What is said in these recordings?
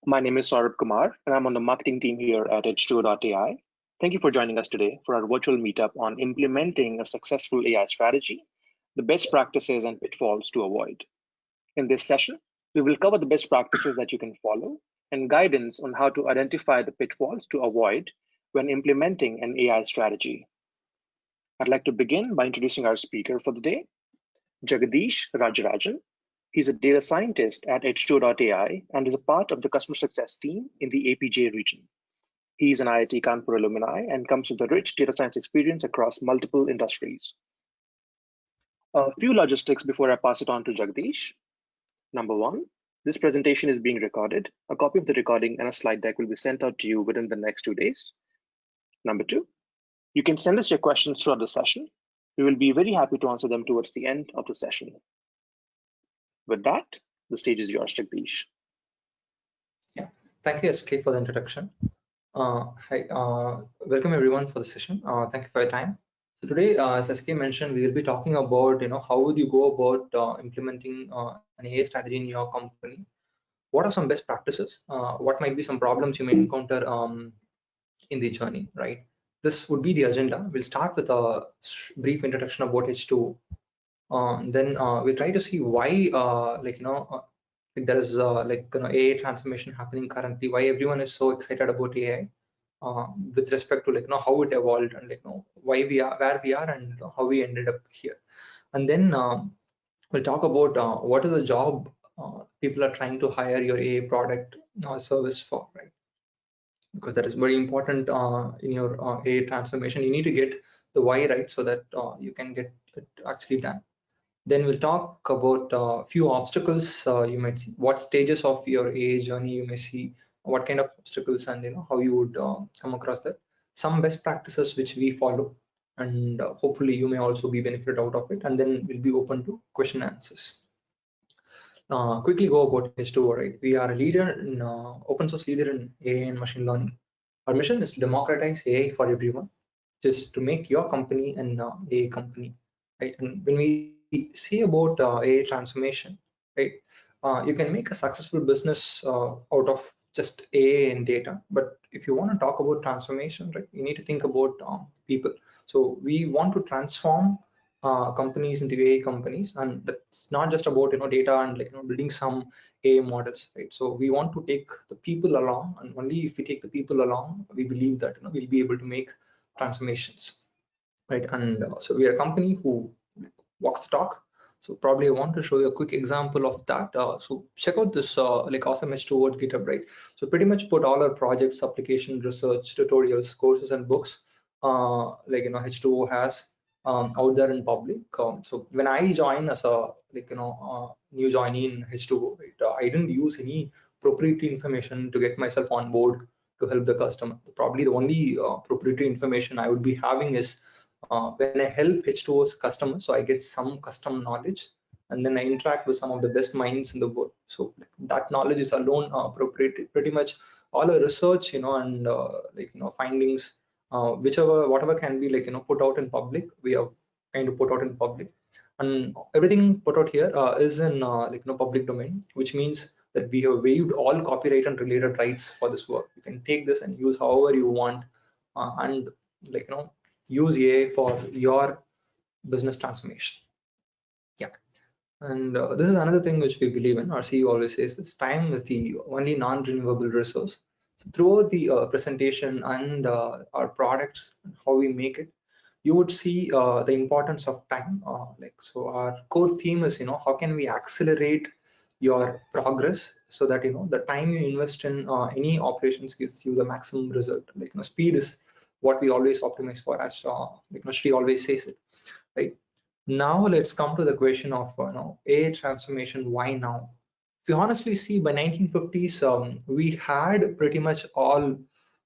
My name is Saurabh Kumar, and I'm on the marketing team here at H2O.ai. Thank you for joining us today for our virtual meetup on implementing a successful AI strategy, the best practices and pitfalls to avoid. In this session, we will cover the best practices that you can follow and guidance on how to identify the pitfalls to avoid when implementing an AI strategy. I'd like to begin by introducing our speaker for the day, Jagadeesh Rajarajan. He's a data scientist at H2O.ai and is a part of the customer success team in the APJ region. He's an IIT Kanpur alumni and comes with a rich data science experience across multiple industries. A few logistics before I pass it on to Jagdish. Number one, this presentation is being recorded. A copy of the recording and a slide deck will be sent out to you within the next 2 days. Number two, you can send us your questions throughout the session. We will be very happy to answer them towards the end of the session. With that, the stage is yours, Jagdish. Yeah, thank you, SK, for the introduction. Hi, welcome everyone for the session. Thank you for your time. So today, as SK mentioned, we will be talking about how would you go about implementing an AI strategy in your company. What are some best practices? What might be some problems you may encounter in the journey, right? This would be the agenda. We'll start with a brief introduction about H2O. Then we'll try to see why, there is AI transformation happening currently. Why everyone is so excited about AI, with respect to how it evolved and why we are where we are and how we ended up here. And then we'll talk about what is the job people are trying to hire your AI product or service for, right? Because that is very important in your AI transformation. You need to get the why right so that you can get it actually done. Then we'll talk about a few obstacles you might see, what stages of your AI journey you may see, what kind of obstacles, and how you would come across that. Some best practices which we follow, and hopefully you may also be benefited out of it. And then we'll be open to question and answers. Quickly go about H2O, right? We are a leader in open source leader in AI and machine learning. Our mission is to democratize AI for everyone, just to make your company an AI company, right? And when we say about AI transformation, right, you can make a successful business out of just AI and data. But if you want to talk about transformation, right, you need to think about people. So we want to transform companies into AI companies, and that's not just about data and building some AI models, right? So we want to take the people along, and only if we take the people along, we believe that we'll be able to make transformations, right? And so we are a company who walks the talk. So probably I want to show you a quick example of that. So check out this awesome H2O at GitHub, right? So pretty much put all our projects, application, research, tutorials, courses, and books H2O has out there in public. So when I join as a new joinee in H2O, right, I didn't use any proprietary information to get myself on board to help the customer. Probably the only proprietary information I would be having is when I help H2O's customers, so I get some custom knowledge, and then I interact with some of the best minds in the world. So that knowledge is alone proprietary. Pretty much all our research, and findings, whatever can be put out in public, we have kind of put out in public, and everything put out here is in public domain, which means that we have waived all copyright and related rights for this work. You can take this and use however you want, and use AI for your business transformation. Yeah. And this is another thing which we believe in. Our CEO always says this: time is the only non-renewable resource. So throughout the presentation and our products and how we make it, you would see the importance of time. So our core theme is how can we accelerate your progress so that the time you invest in any operations gives you the maximum result. Speed is what we always optimize for, as Shri always says it, right? Now let's come to the question of AI transformation. Why now? If you honestly see, by 1950s, we had pretty much all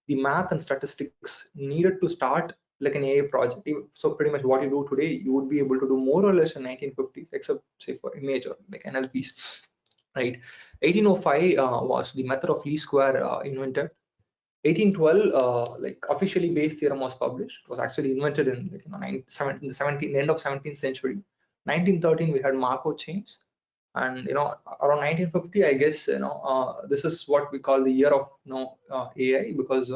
the math and statistics needed to start like an AI project. So pretty much what you do today, you would be able to do more or less in 1950s, except say for image or like NLPs, right? 1805 was the method of least square invented. 1812, officially Bayes' theorem was published. It was actually invented in the end of 17th century. 1913, we had Markov chains. And around 1950, I guess, this is what we call the year of AI, because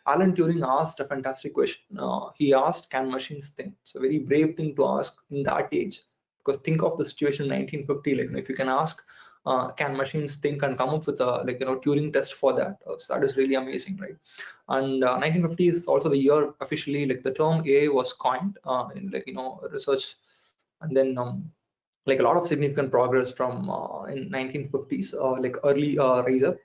Alan Turing asked a fantastic question. He asked, can machines think? It's a very brave thing to ask in that age, because think of the situation in 1950, like if you can ask, can machines think, and come up with a Turing test for that. So that is really amazing, right? And 1950 is also the year officially the term AI was coined in research. And then a lot of significant progress from in 1950s, early rise up.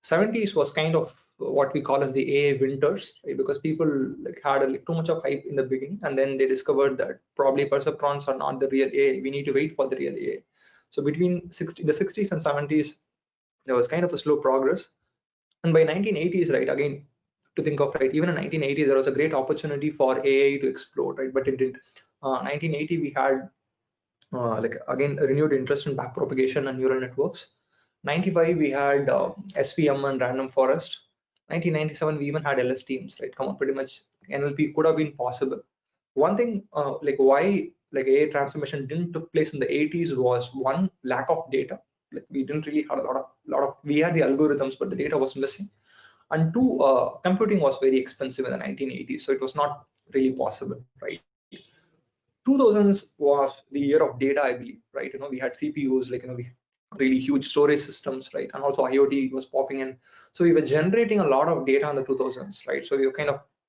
70s was kind of what we call as the AI winters, right? Because people had too much of hype in the beginning, and then they discovered that probably perceptrons are not the real AI. We need to wait for the real AI. So between the 60s and 70s, there was kind of a slow progress. And by 1980s, right, again, to think of, right, even in 1980s, there was a great opportunity for AI to explode, right? But it didn't. 1980, we had again a renewed interest in backpropagation and neural networks. 95, we had SVM and random forest. 1997, we even had LSTMs, right? Come on, pretty much NLP could have been possible. One thing why AI transformation didn't took place in the 80s was, one, lack of data. We didn't really have a lot of we had the algorithms, but the data was missing. And two, computing was very expensive in the 1980s, so it was not really possible, right? 2000s was the year of data, I believe, right? We had CPUs, we really huge storage systems, right? And also IoT was popping in, so we were generating a lot of data in the 2000s, right? So we were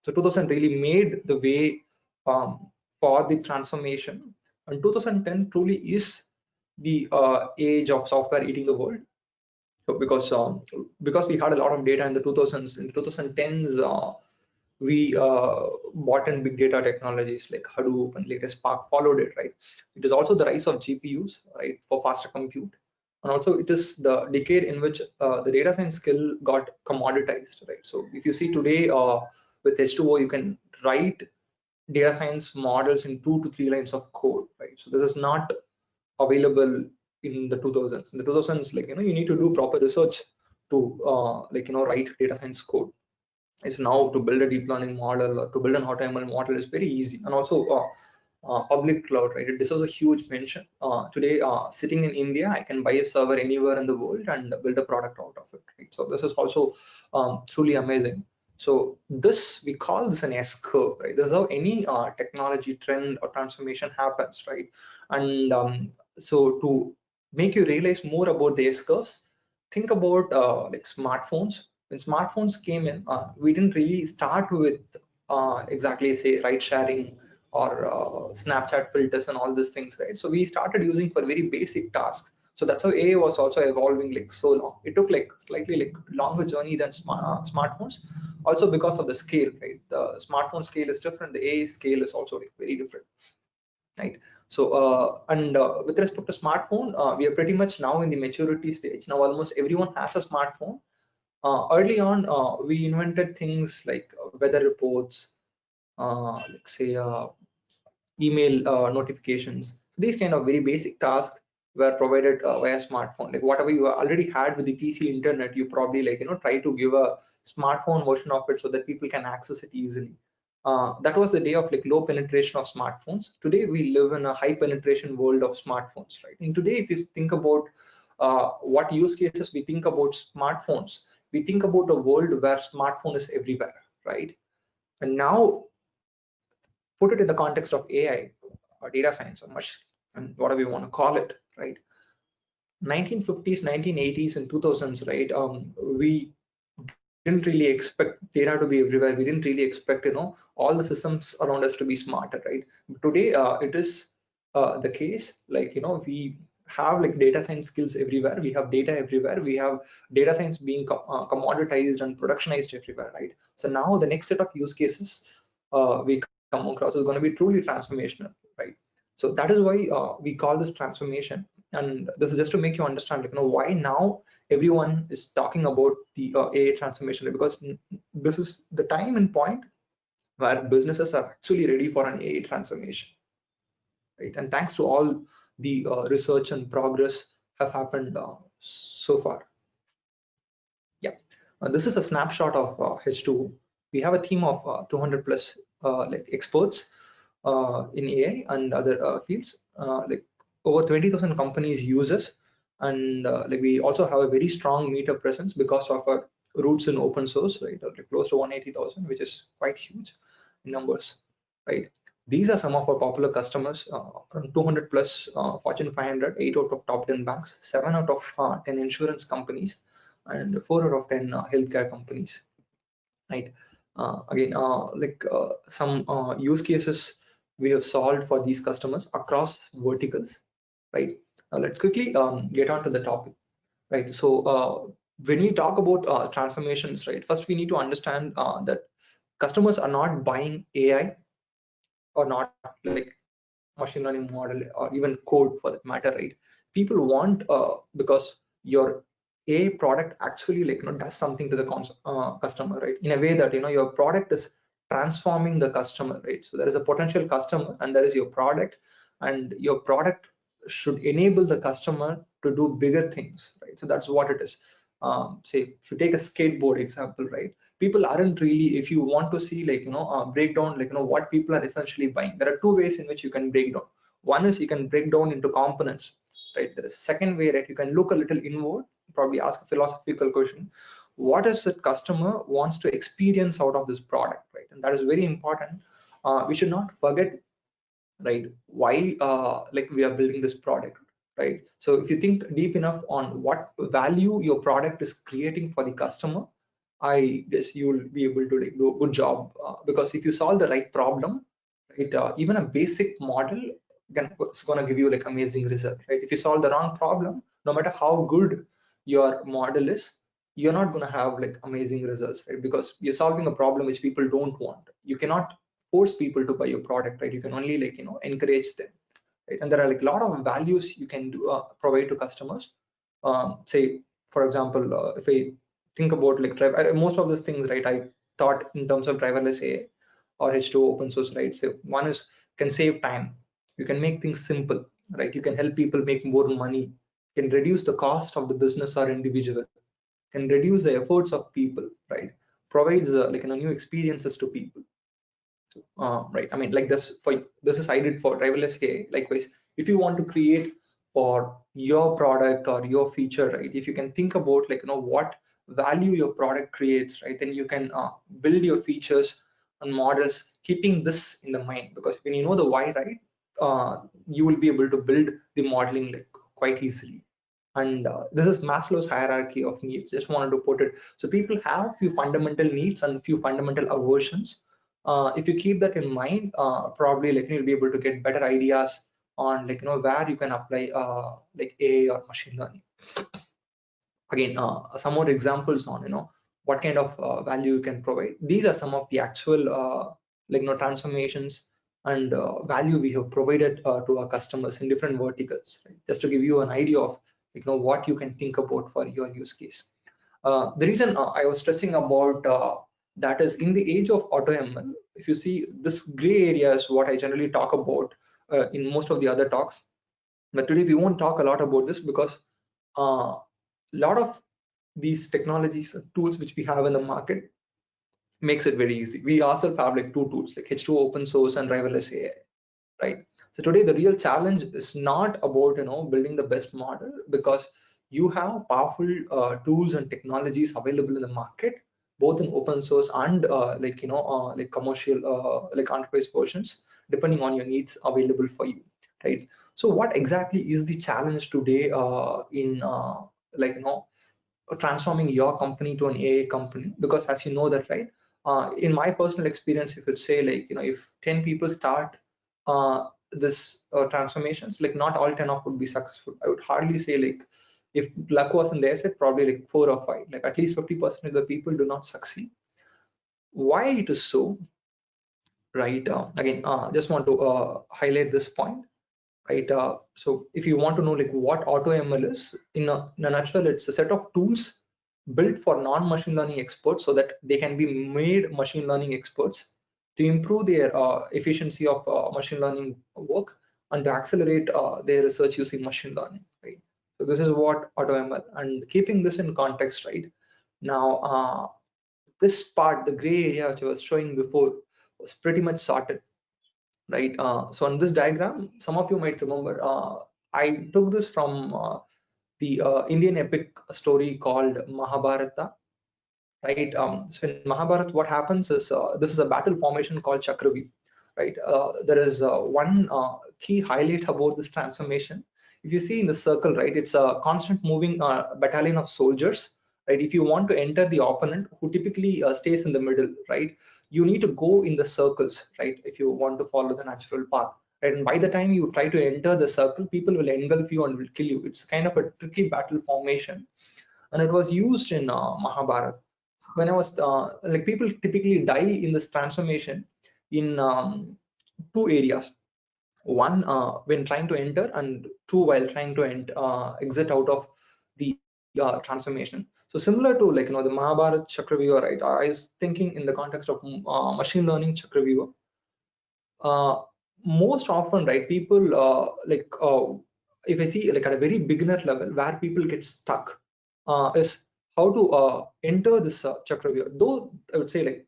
so 2000 really made the way for the transformation, and 2010 truly is the age of software eating the world. So because we had a lot of data in the 2000s, in the 2010s, we bought in big data technologies like Hadoop, and latest Spark followed it, right? It is also the rise of GPUs, right, for faster compute. And also it is the decade in which the data science skill got commoditized, right? So if you see today with H2O, you can write data science models in 2 to 3 lines of code, right? So this is not available in the 2000s. In the 2000s, you need to do proper research to write data science code. Is now to build a deep learning model or to build an AutoML model is very easy. And also public cloud, right? It deserves a huge mention. Today, sitting in India, I can buy a server anywhere in the world and build a product out of it, right? So this is also truly amazing. So this, we call this an S curve, right? This is how any technology trend or transformation happens, right? And so to make you realize more about the S curves, think about smartphones. When smartphones came in, we didn't really start with exactly say ride sharing or Snapchat filters and all these things, right? So we started using for very basic tasks. So that's how AI was also evolving so long. It took slightly longer journey than smartphones, also because of the scale, right? The smartphone scale is different. The AI scale is also very different, right? So with respect to smartphone, we are pretty much now in the maturity stage. Now almost everyone has a smartphone. Early on, we invented things like weather reports, email notifications. These kind of very basic tasks were provided via smartphone. Like whatever you already had with the PC internet, you probably try to give a smartphone version of it so that people can access it easily. That was the day of low penetration of smartphones. Today we live in a high penetration world of smartphones, right? And today, if you think about what use cases we think about smartphones, we think about a world where smartphone is everywhere, right? And now put it in the context of AI or data science or much, and whatever you want to call it, right? 1950s, 1980s, and 2000s, right? We didn't really expect data to be everywhere. We didn't really expect all the systems around us to be smarter, right? But today, it is the case. We have data science skills everywhere. We have data everywhere. We have data science being commoditized and productionized everywhere, right? So now the next set of use cases we come across is going to be truly transformational, right? So that is why we call this transformation. And this is just to make you understand why now everyone is talking about the AI transformation, because this is the time and point where businesses are actually ready for an AI transformation, right? And thanks to all the research and progress have happened so far. Yeah, this is a snapshot of H2O. We have a team of 200 plus experts in AI and other fields. over 20,000 companies use us, and like we also have a very strong meetup presence because of our roots in open source, right? Like close to 180,000, which is quite huge in numbers, right? These are some of our popular customers, around 200 plus Fortune 500, 8 out of top 10 banks, 7 out of 10 insurance companies, and 4 out of 10 healthcare companies, right? Again, some use cases we have solved for these customers across verticals, right? Let's quickly get on to the topic, right? So when we talk about transformations, right, first we need to understand that customers are not buying AI or not like machine learning model or even code for that matter, right? People want because your a product actually like does something to the customer, right? In a way that your product is transforming the customer, right? So there is a potential customer and there is your product, and your product should enable the customer to do bigger things, right? So that's what it is. Say if you take a skateboard example, right? People aren't really, if you want to see like break down like what people are essentially buying, there are two ways in which you can break down. One is you can break down into components, right? There is second way, right? You can look a little inward, probably ask a philosophical question: what is the customer wants to experience out of this product, right? And that is very important. We should not forget, right, why like we are building this product, right? So if you think deep enough on what value your product is creating for the customer, I guess you will be able to like, do a good job, because if you solve the right problem, right, even a basic model it's going to give you like amazing result, right? If you solve the wrong problem, no matter how good your model is, you're not going to have like amazing results, right? Because you're solving a problem which people don't want. You cannot force people to buy your product, right? You can only like encourage them, right? And there are like a lot of values you can do, provide to customers. Say for example, if I think about like most of these things, right, I thought in terms of driverless AI or H2 open source, right? So one is can save time, you can make things simple, right? You can help people make more money, can reduce the cost of the business or individual, can reduce the efforts of people, right? Provides like new experiences to people. Right, I mean like this is I did for driverless AI. Likewise, if you want to create for your product or your feature, right, if you can think about like what value your product creates, right, then you can build your features and models keeping this in the mind, because when you know the why, right, you will be able to build the modeling like quite easily. And this is Maslow's hierarchy of needs. Just wanted to put it, so people have few fundamental needs and few fundamental aversions. If you keep that in mind, probably like you'll be able to get better ideas on like where you can apply like AI or machine learning. Again, some more examples on what kind of value you can provide. These are some of the actual like transformations and value we have provided to our customers in different verticals, right? Just to give you an idea of like what you can think about for your use case. The reason I was stressing about that is in the age of AutoML, if you see this gray area is what I generally talk about in most of the other talks. But today we won't talk a lot about this because a lot of these technologies and tools which we have in the market makes it very easy. We ourselves have like two tools, like H2 open source and driverless AI, right? So today the real challenge is not about building the best model, because you have powerful tools and technologies available in the market, both in open source and like commercial like enterprise versions, depending on your needs available for you, right? So what exactly is the challenge today in like transforming your company to an AI company? Because as you know that, right, in my personal experience, if you say like if 10 people start this transformations, like not all 10 of would be successful. I would hardly say, like if luck was on their side, probably like 4 or 5, like at least 50% of the people do not succeed. Why it is so, right? Again, just want to highlight this point, right? So if you want to know like what AutoML is, in a nutshell, it's a set of tools built for non-machine learning experts so that they can be made machine learning experts to improve their efficiency of machine learning work and to accelerate their research using machine learning, right? So this is what AutoML, and keeping this in context, right? Now, this part, the gray area which I was showing before, was pretty much sorted, right? So on this diagram, some of you might remember I took this from the Indian epic story called Mahabharata, right? So in Mahabharata, what happens is this is a battle formation called chakravyuha, right? There is one key highlight about this transformation. If you see in the circle, right, it's a constant moving battalion of soldiers, right? If you want to enter the opponent, who typically stays in the middle, right, you need to go in the circles, right, if you want to follow the natural path, right? And by the time you try to enter the circle, people will engulf you and will kill you. It's kind of a tricky battle formation, and it was used in Mahabharata. When I was like, people typically die in this transformation in two areas. One, when trying to enter, and two, while trying to exit out of the transformation. So similar to, like, the Mahabharata chakravyuha, right? I was thinking in the context of machine learning chakravyuha. Most often, right, people if I see, like, at a very beginner level, where people get stuck is how to enter this chakravyuha. Though I would say, like,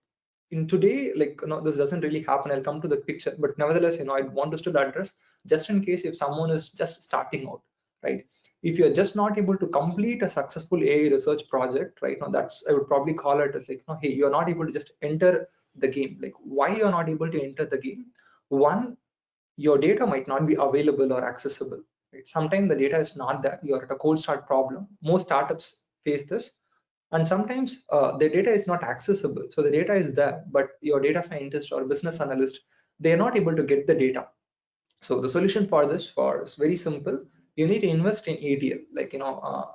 in today, like, this doesn't really happen. I'll come to the picture, but nevertheless, I want to still address, just in case if someone is just starting out, right? If you're just not able to complete a successful AI research project, right now, that's, I would probably call it as, like, hey, you're not able to just enter the game. Like, why you're not able to enter the game? One, your data might not be available or accessible, right? Sometimes the data is not there. You're at a cold start problem. Most startups face this. And sometimes the data is not accessible. So the data is there, but your data scientist or business analyst, they're not able to get the data. So the solution for this is very simple. You need to invest in ETL, like,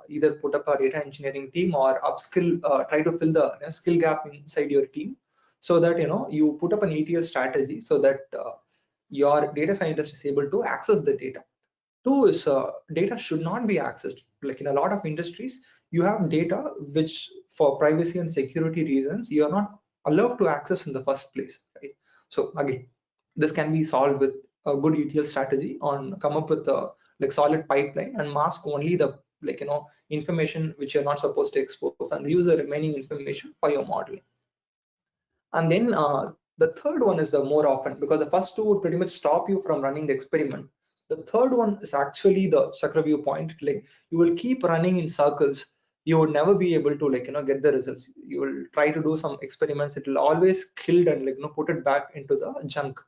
either put up a data engineering team or upskill, try to fill the skill gap inside your team, so that you put up an ETL strategy so that your data scientist is able to access the data. Two is data should not be accessed. Like, in a lot of industries, you have data which, for privacy and security reasons, you are not allowed to access in the first place, right? So again, this can be solved with a good ETL strategy, on come up with a, like, solid pipeline, and mask only the, like, information which you're not supposed to expose, and use the remaining information for your modeling. And then the third one is the more often, because the first two would pretty much stop you from running the experiment. The third one is actually the chakravyuha point. Like, you will keep running in circles. You would never be able to, like, get the results. You will try to do some experiments. It will always kill and, like, put it back into the junk.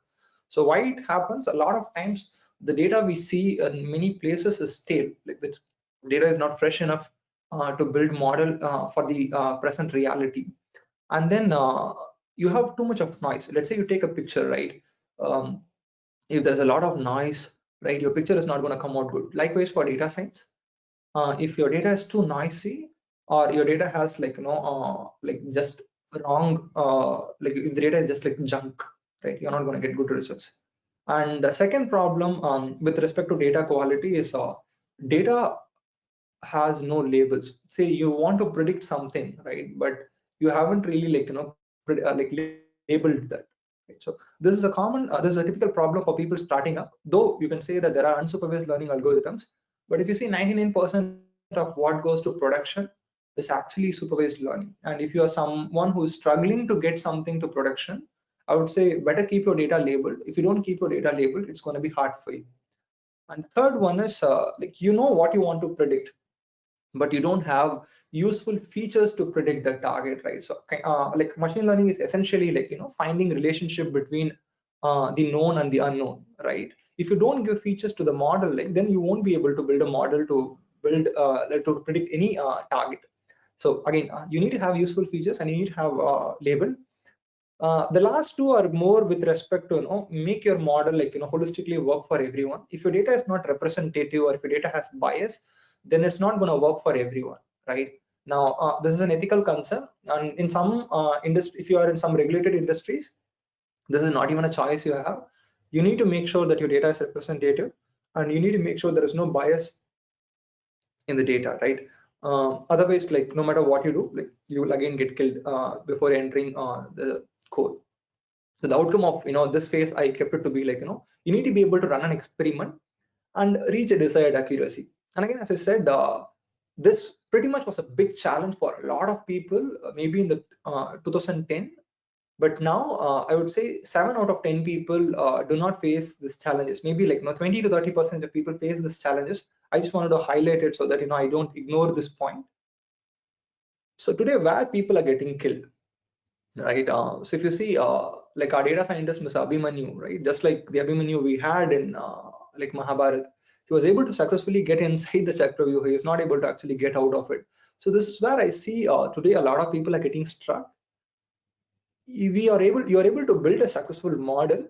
So why it happens? A lot of times the data we see in many places is stale. Like, the data is not fresh enough to build model for the present reality. And then you have too much of noise. Let's say you take a picture, right? If there's a lot of noise, right, your picture is not going to come out good. Likewise for data science, if your data is too noisy, or your data has, like, like, just wrong, like, if the data is just like junk, right, you're not going to get good results. And the second problem with respect to data quality is data has no labels. Say you want to predict something, right, but you haven't really, like, like, labeled that, right? So this is a common this is a typical problem for people starting up, though you can say that there are unsupervised learning algorithms. But if you see, 99% of what goes to production is actually supervised learning. And if you are someone who is struggling to get something to production, I would say better keep your data labeled. If you don't keep your data labeled, it's going to be hard for you. And third one is like, what you want to predict, but you don't have useful features to predict the target, right? So like, machine learning is essentially, like, finding relationship between the known and the unknown, right? If you don't give features to the model, like, then you won't be able to build a model to build like, to predict any target. So again, you need to have useful features, and you need to have label. The last two are more with respect to, make your model, like, holistically work for everyone. If your data is not representative, or if your data has bias, then it's not going to work for everyone, right? Now, this is an ethical concern, and in some industry, if you are in some regulated industries, this is not even a choice you have. You need to make sure that your data is representative, and you need to make sure there is no bias in the data, right? Otherwise, like, no matter what you do, like, you will again get killed before entering the code. So the outcome of, this phase, I kept it to be like, you need to be able to run an experiment and reach a desired accuracy. And again, as I said, this pretty much was a big challenge for a lot of people, maybe in the 2010. But now I would say 7 out of 10 people do not face these challenges. Maybe like 20 to 30% of people face these challenges. I just wanted to highlight it so that I don't ignore this point. So today, where people are getting killed, right? So if you see like our data scientist Mr. Abhimanyu, right, just like the Abhimanyu we had in like Mahabharat, he was able to successfully get inside the chakravyuha. He is not able to actually get out of it. So this is where I see today a lot of people are getting struck. You are able to build a successful model,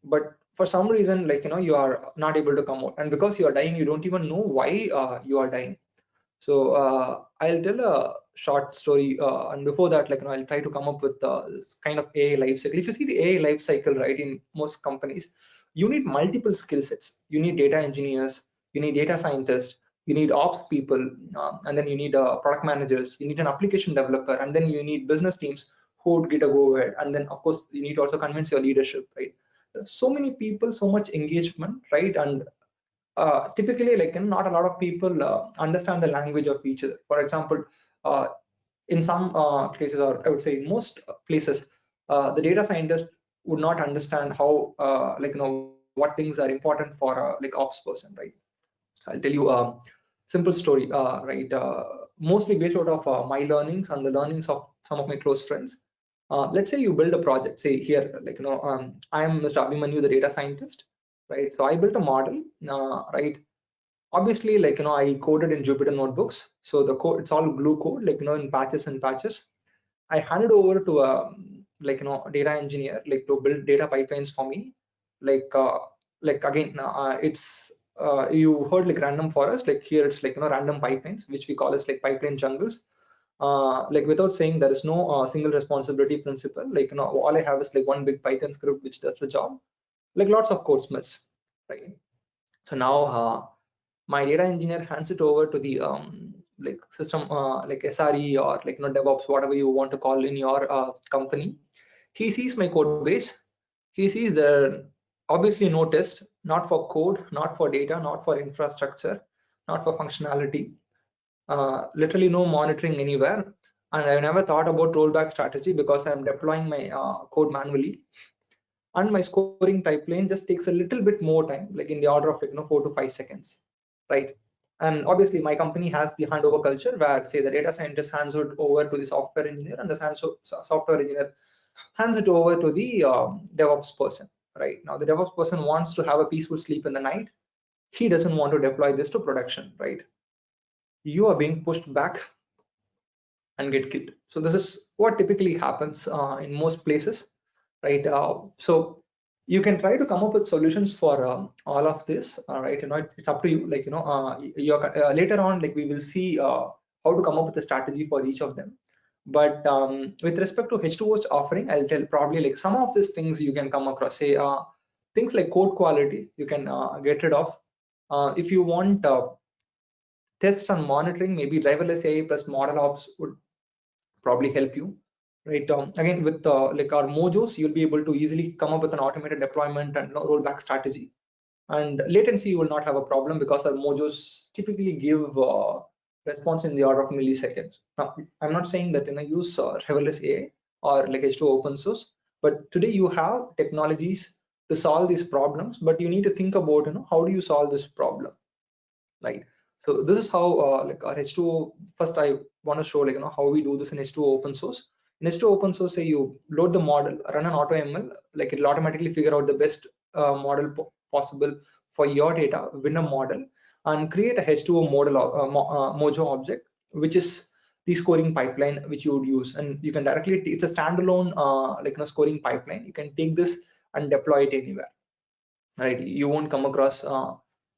but for some reason, like you are not able to come out, and because you are dying, you don't even know why you are dying. So I'll tell a short story, and before that, like I'll try to come up with this kind of AI life cycle. If you see the AI life cycle, right, in most companies, you need multiple skill sets. You need data engineers, you need data scientists, you need ops people, and then you need product managers, you need an application developer, and then you need business teams who would get a go ahead, and then of course you need to also convince your leadership, right? So many people, so much engagement, right? And typically, like not a lot of people understand the language of each other. For example, uh, in some cases, or I would say in most places, the data scientist would not understand how like what things are important for like ops person, right? I'll tell you a simple story, right? Mostly based out of my learnings and the learnings of some of my close friends. Let's say you build a project. Say here, like I am Mr. Abhimanyu, the data scientist, right? So I built a model, right? Obviously, like I coded in Jupyter notebooks, so the code, it's all glue code, like in patches and patches. I handed over to a like data engineer, like to build data pipelines for me. like uh, like again, it's you heard like random forest, like here it's like random pipelines, which we call as like pipeline jungles. Like without saying, there is no single responsibility principle. Like all I have is like one big Python script which does the job, like lots of code smells, right? So now my data engineer hands it over to the like system, like SRE, or like DevOps, whatever you want to call in your company. He sees my code base. He sees there obviously no test, not for code, not for data, not for infrastructure, not for functionality, literally no monitoring anywhere. And I never thought about rollback strategy because I'm deploying my code manually, and my scoring pipeline just takes a little bit more time, like in the order of like 4 to 5 seconds, right? And obviously my company has the handover culture where, say, the data scientist hands it over to the software engineer, and the software engineer hands it over to the DevOps person, right? Now the DevOps person wants to have a peaceful sleep in the night. He doesn't want to deploy this to production, right? You are being pushed back and get killed. So this is what typically happens in most places, right? So you can try to come up with solutions for all of this, right? It's up to you. Like later on, like we will see how to come up with a strategy for each of them. But with respect to H2O's offering, I'll tell probably like some of these things you can come across. Say things like code quality, you can get rid of. If you want tests and monitoring, maybe driverless AI plus model ops would probably help you, right? Again, with like our mojos, you'll be able to easily come up with an automated deployment and rollback strategy, and latency you will not have a problem because our mojos typically give response in the order of milliseconds. Now I'm not saying that use driverless AI or like H2 open source, but today you have technologies to solve these problems, but you need to think about how do you solve this problem, right? So this is how like our H2O. First I want to show like how we do this in H2O open source. In H2O open source, say you load the model, run an AutoML, like it'll automatically figure out the best model possible for your data, win a model, and create a H2O model mojo object, which is the scoring pipeline which you would use. And you can directly, it's a standalone like scoring pipeline. You can take this and deploy it anywhere, right? You won't come across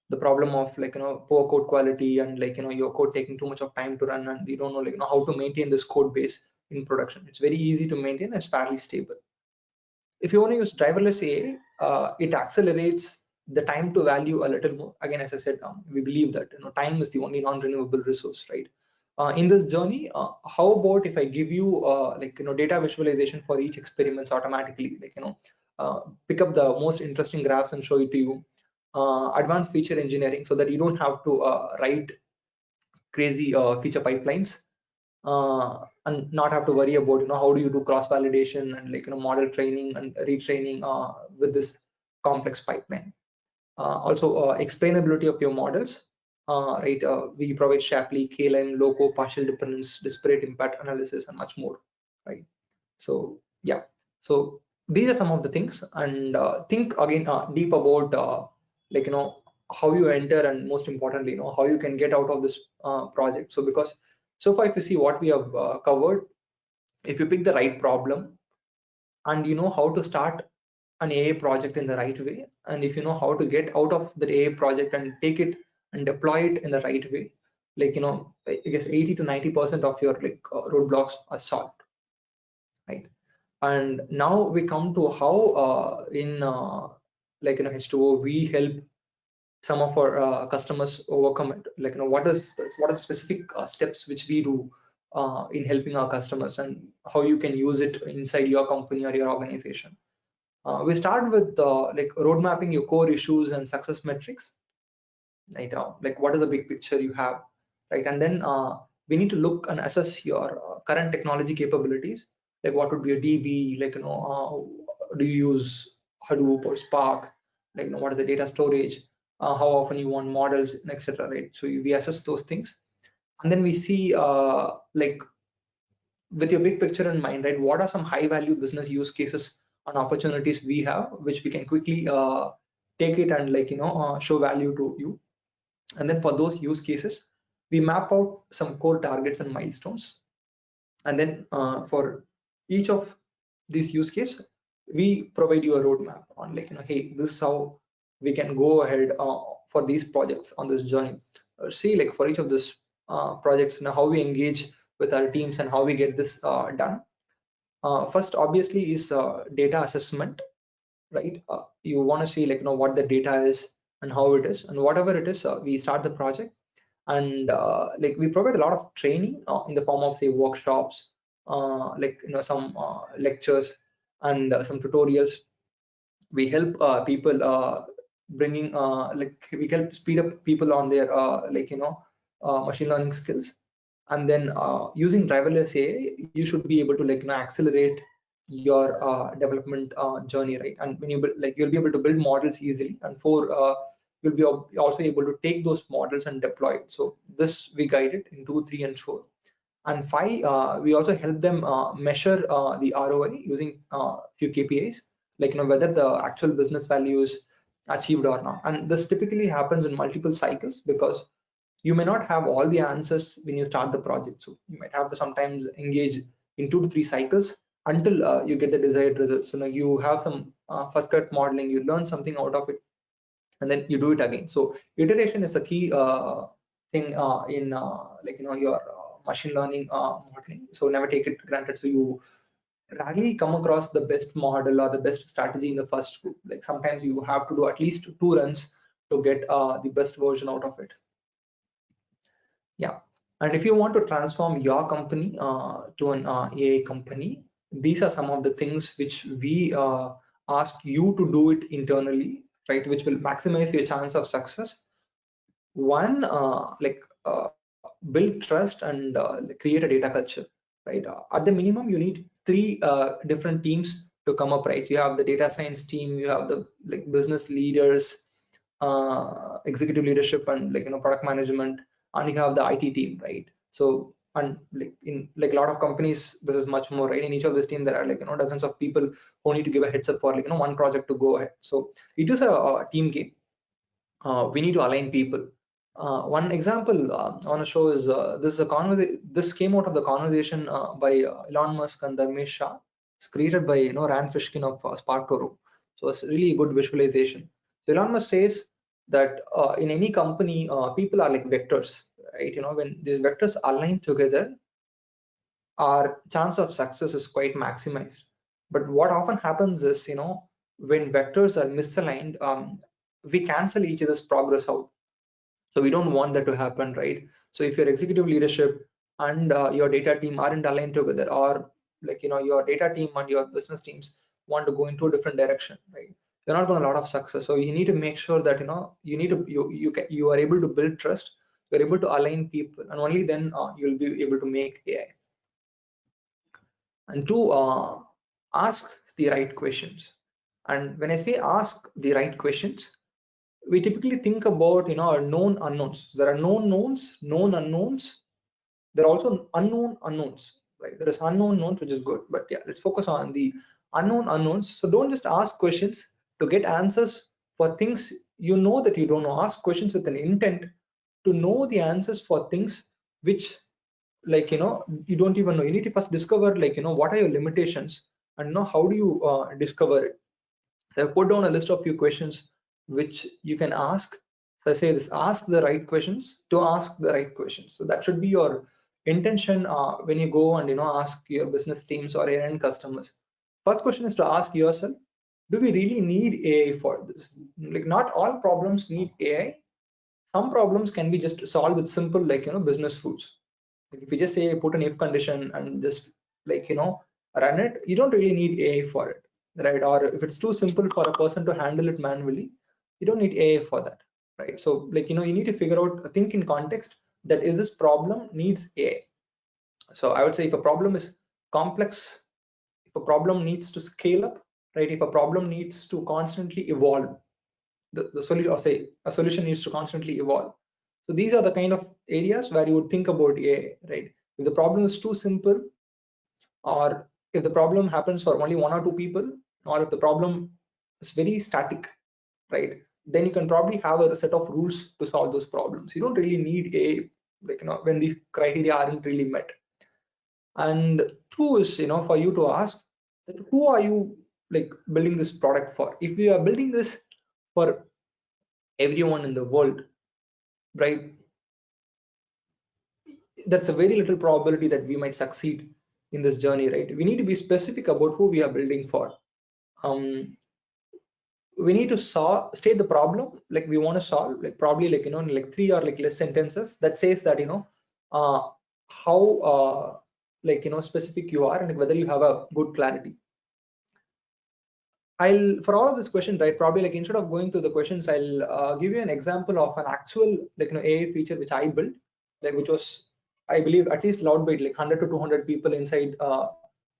the problem of like poor code quality and like your code taking too much of time to run, and you don't know like how to maintain this code base in production. It's very easy to maintain. It's fairly stable. If you want to use driverless AI, it accelerates the time to value a little more. Again, as I said, we believe that time is the only non-renewable resource, right? In this journey, how about if I give you like data visualization for each experiments automatically, like pick up the most interesting graphs and show it to you. Advanced feature engineering, so that you don't have to write crazy feature pipelines. and not have to worry about how do you do cross validation and model training and retraining with this complex pipeline. Also explainability of your models, right? We provide Shapley, K-line, loco, partial dependence, disparate impact analysis, and much more, right? So yeah, so these are some of the things, and think again deep about how you enter, and most importantly how you can get out of this project. So because so far, if you see what we have covered, if you pick the right problem and you know how to start an AA project in the right way, and if you know how to get out of the AA project and take it and deploy it in the right way, I guess 80 to 90% of your roadblocks are solved, right? And now we come to how in H2O we help some of our customers overcome it. What are the specific steps which we do in helping our customers, and how you can use it inside your company or your organization. We start with road mapping your core issues and success metrics, right? What is the big picture you have, right? And then we need to look and assess your current technology capabilities. What would be a DB? Do you use Hadoop or Spark? What is the data storage? How often you want models, etc. Right? So we assess those things, and then we see with your big picture in mind, right? What are some high value business use cases and opportunities we have, which we can quickly take it and show value to you. And then for those use cases, we map out some core targets and milestones. And then for each of these use case, we provide you a roadmap on hey, this is how we can go ahead for these projects on this journey. See, for each of these projects, how we engage with our teams and how we get this done. First, obviously, is data assessment, right? You want to see what the data is and how it is, and whatever it is, we start the project, and we provide a lot of training in the form of say workshops, some lectures and some tutorials. We help people bringing we help speed up people on their machine learning skills. And then using driverless AI, you should be able to accelerate your development journey, right? And when you you'll be able to build models easily, and you'll be also able to take those models and deploy it. So this we guide it in 2, 3, and 4. And 5, we also help them measure the ROI using few KPIs, whether the actual business value is achieved or not. And this typically happens in multiple cycles, because you may not have all the answers when you start the project. So you might have to sometimes engage in 2 to 3 cycles until you get the desired results. So now you have some first cut modeling, you learn something out of it, and then you do it again. So iteration is a key thing in your machine learning modeling. So never take it granted. So you rarely come across the best model or the best strategy in the first group. Sometimes you have to do at least 2 runs to get the best version out of it. Yeah, and if you want to transform your company to an AI company, these are some of the things which we ask you to do it internally, right? Which will maximize your chance of success. One, build trust and create a data culture, right? At the minimum, you need 3 different teams to come up, right? You have the data science team, you have the business leaders, executive leadership, and product management, and you have the IT team, right? So, and in a lot of companies, this is much more, right? In each of this team, there are dozens of people who need to give a heads up for one project to go ahead. So it is a team game. We need to align people. One example I want to show is this came out of the conversation by Elon Musk and Dharmesh Shah. It's created by Rand Fishkin of SparkToro. So it's really a good visualization. So Elon Musk says that in any company, people are like vectors, right? When these vectors align together, our chance of success is quite maximized. But what often happens is, when vectors are misaligned, we cancel each other's progress out. So we don't want that to happen, right? So if your executive leadership and your data team aren't aligned together, or your data team and your business teams want to go into a different direction, right? You're not going to have a lot of success. So you need to make sure that you are able to build trust, you're able to align people, and only then you'll be able to make AI. and two, ask the right questions. And when I say ask the right questions, we typically think about known unknowns. There are known knowns, known unknowns. There are also unknown unknowns, right? There is unknown knowns, which is good, but yeah, let's focus on the unknown unknowns. So don't just ask questions to get answers for things you know that you don't know. Ask questions with an intent to know the answers for things which, like, you don't even know. You need to first discover, like, what are your limitations, and know how do you discover it. So I put down a list of few questions which you can ask. So I say this: ask the right questions to ask the right questions. So that should be your intention when you go and ask your business teams or your end customers. First question is to ask yourself: do we really need AI for this? Like, not all problems need AI. Some problems can be just solved with simple, like, business rules. Like, if you just say put an if condition and just, like, run it, you don't really need AI for it, right? Or if it's too simple for a person to handle it manually, you don't need AI for that, right? So, like, you need to figure out, think in context, that is this problem needs AI. So I would say, if a problem is complex, if a problem needs to scale up, right? If a problem needs to constantly evolve, the solution, or say a solution needs to constantly evolve. So these are the kind of areas where you would think about AI, right? If the problem is too simple, or if the problem happens for only one or two people, or if the problem is very static, right, then you can probably have a set of rules to solve those problems. You don't really need AI, like, when these criteria aren't really met. And two is, for you to ask that who are you, like, building this product for. If we are building this for everyone in the world, right, that's a very little probability that we might succeed in this journey, right? We need to be specific about who we are building for. We need to state the problem, like, we want to solve, like, probably, like, in like 3 or like less sentences that says that, uh, how like, specific you are, and like, whether you have a good clarity. For all of this question, right, probably, like, instead of going through the questions, I'll give you an example of an actual, like, AI feature which I built, like, which was, I believe, at least allowed by like 100 to 200 people inside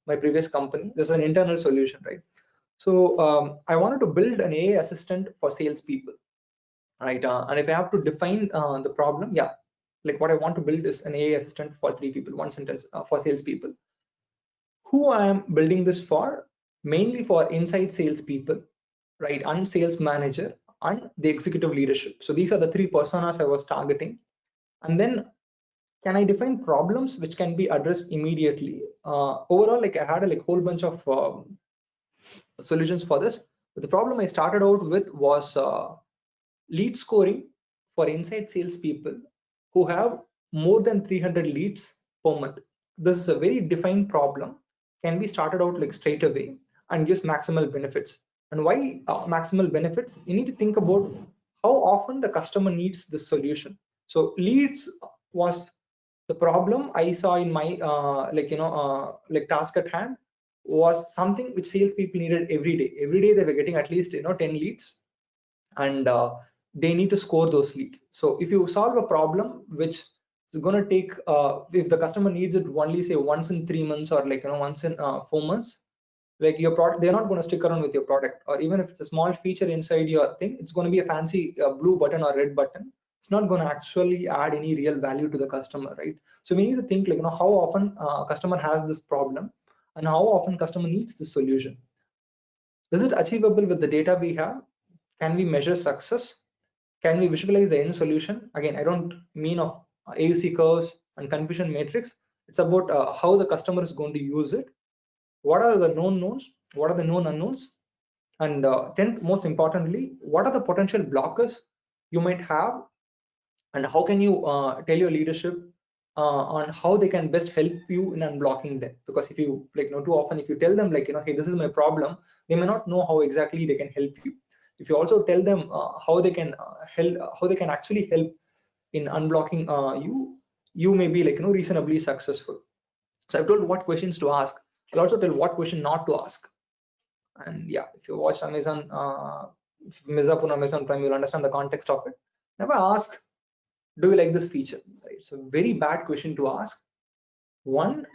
my previous company. This is an internal solution, right? So I wanted to build an AI assistant for salespeople, right? And if I have to define the problem, yeah, like, what I want to build is an AI assistant for 3 people, one sentence, for salespeople. Who I am building this for? Mainly for inside salespeople, right, and sales manager and the executive leadership. So these are the 3 personas I was targeting. And then, can I define problems which can be addressed immediately? Overall, like, I had a whole bunch of solutions for this. But the problem I started out with was lead scoring for inside salespeople who have more than 300 leads per month. This is a very defined problem, can be started out like straight away, and gives maximal benefits. And why maximal benefits? You need to think about how often the customer needs this solution. So leads was the problem I saw in my like task at hand, was something which salespeople needed every day. Every day they were getting at least 10 leads, and they need to score those leads. So if you solve a problem which is going to take, if the customer needs it only, say, once in 3 months, or like once in 4 months, like, your product, they're not going to stick around with your product. Or even if it's a small feature inside your thing, it's going to be a fancy blue button or red button. It's not going to actually add any real value to the customer, right? So we need to think, like, how often customer has this problem, and how often customer needs the solution. Is it achievable with the data we have? Can we measure success? Can we visualize the end solution? Again, I don't mean of AUC curves and confusion matrix. It's about how the customer is going to use it. What are the known knowns? What are the known unknowns? And 10th, most importantly, what are the potential blockers you might have, and how can you tell your leadership on how they can best help you in unblocking them? Because if you, like, too often, if you tell them, like, hey, this is my problem, they may not know how exactly they can help you. If you also tell them how they can help, how they can actually help in unblocking you may be, like, reasonably successful. So I've told what questions to ask. I'll also tell what question not to ask. And yeah, if you watch Amazon, Mizapur on Amazon Prime, you'll understand the context of it. Never ask, do you like this feature? Right? It's a very bad question to ask. One,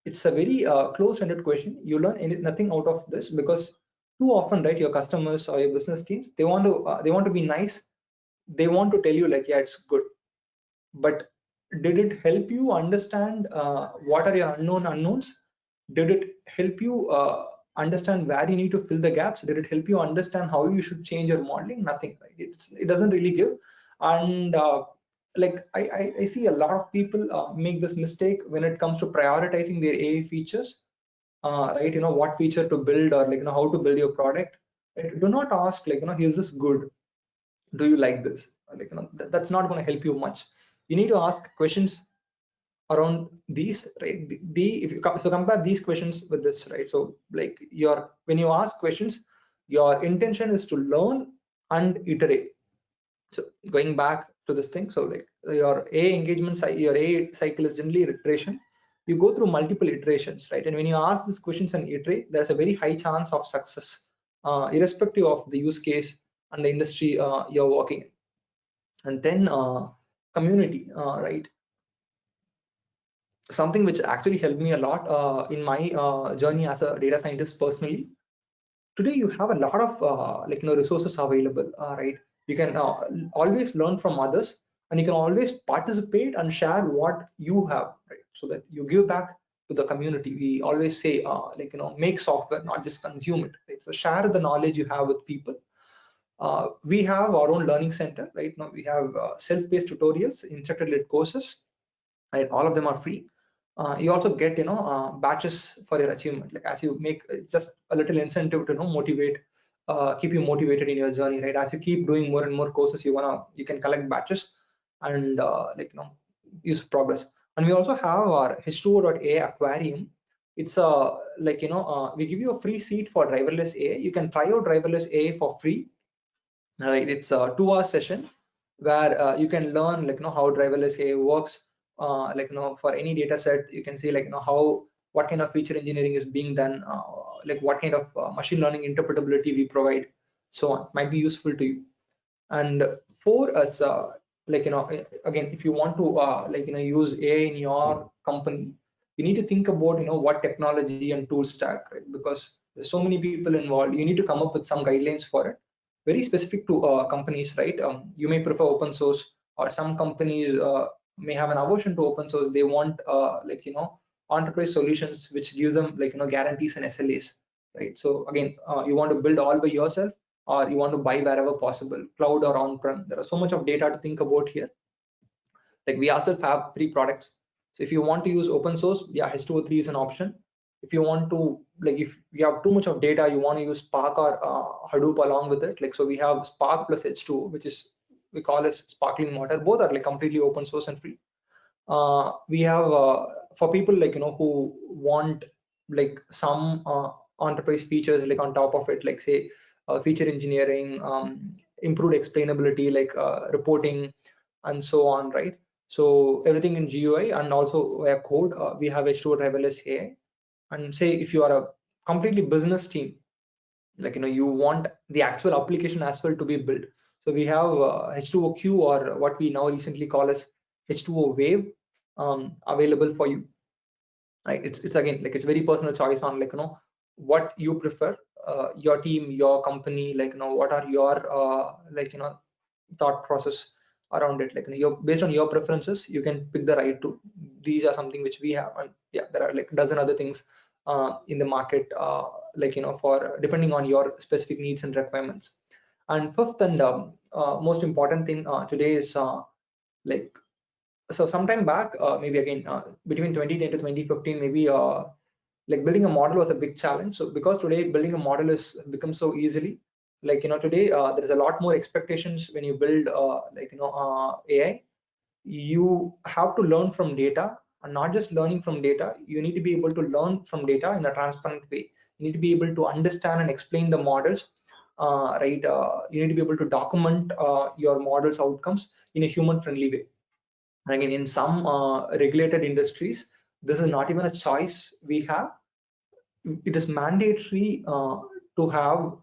it's a very close-ended question. You learn nothing out of this, because too often, right, your customers or your business teams, they want to be nice. They want to tell you like, yeah, it's good, but did it help you understand what are your unknown unknowns? Did it help you understand where you need to fill the gaps? Did it help you understand how you should change your modeling? Nothing, right? It doesn't really give. And like I see a lot of people make this mistake when it comes to prioritizing their AI features, right? What feature to build, or like how to build your product, right? Do not ask like, is this good? Do you like this? Like, that's not going to help you much. You need to ask questions around these, right? If you compare these questions with this, right? So like when you ask questions, your intention is to learn and iterate. So going back to this thing, so like your A engagement your A cycle is generally iteration. You go through multiple iterations, right? And when you ask these questions and iterate, there's a very high chance of success, irrespective of the use case and the industry you're working in. And then community, right? Something which actually helped me a lot in my journey as a data scientist personally. Today you have a lot of resources available, right? You can always learn from others, and you can always participate and share what you have, right? So that you give back to the community. We always say make software, not just consume it, right? So share the knowledge you have with people. We have our own learning center, right? Now we have self-paced tutorials, instructor-led courses, right? All of them are free. You also get batches for your achievement, like as you make just a little incentive to motivate, keep you motivated in your journey, right? As you keep doing more and more courses, you can collect batches and use progress. And we also have our h2o.ai aquarium. It's we give you a free seat for driverless AI. You can try out driverless AI for free, right? It's a 2-hour session where you can learn how driverless AI works. For any data set, you can see what kind of feature engineering is being done, what kind of machine learning interpretability we provide, so on. Might be useful to you. And for us, again, if you want to use AI in your company, you need to think about what technology and tool stack, right? Because there's so many people involved. You need to come up with some guidelines for it, very specific to companies, right? You may prefer open source, or some companies may have an aversion to open source. They want enterprise solutions which gives them guarantees and SLAs, right? So again, you want to build all by yourself, or you want to buy wherever possible, cloud or on-prem. There are so much of data to think about here. Like we ourselves have 3 products. So if you want to use open source, yeah, H2O3 is an option. If you want to, if you have too much of data, you want to use Spark or Hadoop along with it. So we have Spark plus H2O, which is, we call it sparkling water. Both are completely open source and free. We have for people who want some enterprise features on top of it, say feature engineering, improved explainability, reporting, and so on, right? So everything in GUI and also via code. We have H2O driverless AI. And say if you are a completely business team, you want the actual application as well to be built. So we have H2OQ, or what we now recently call as H2O Wave, available for you, right? It's again it's very personal choice on what you prefer, your team, your company, what are your thought process around it. You're based on your preferences, you can pick the right tool. These are something which we have, and yeah, there are dozen other things in the market, for depending on your specific needs and requirements. And fifth and most important thing today is so sometime back, maybe again between 2010 to 2015, maybe building a model was a big challenge. So because today building a model is become so easily, today there is a lot more expectations when you build AI. You have to learn from data, and not just learning from data, you need to be able to learn from data in a transparent way. You need to be able to understand and explain the models, right? You need to be able to document your models outcomes in a human friendly way. Again, in some regulated industries, this is not even a choice we have. It is mandatory to have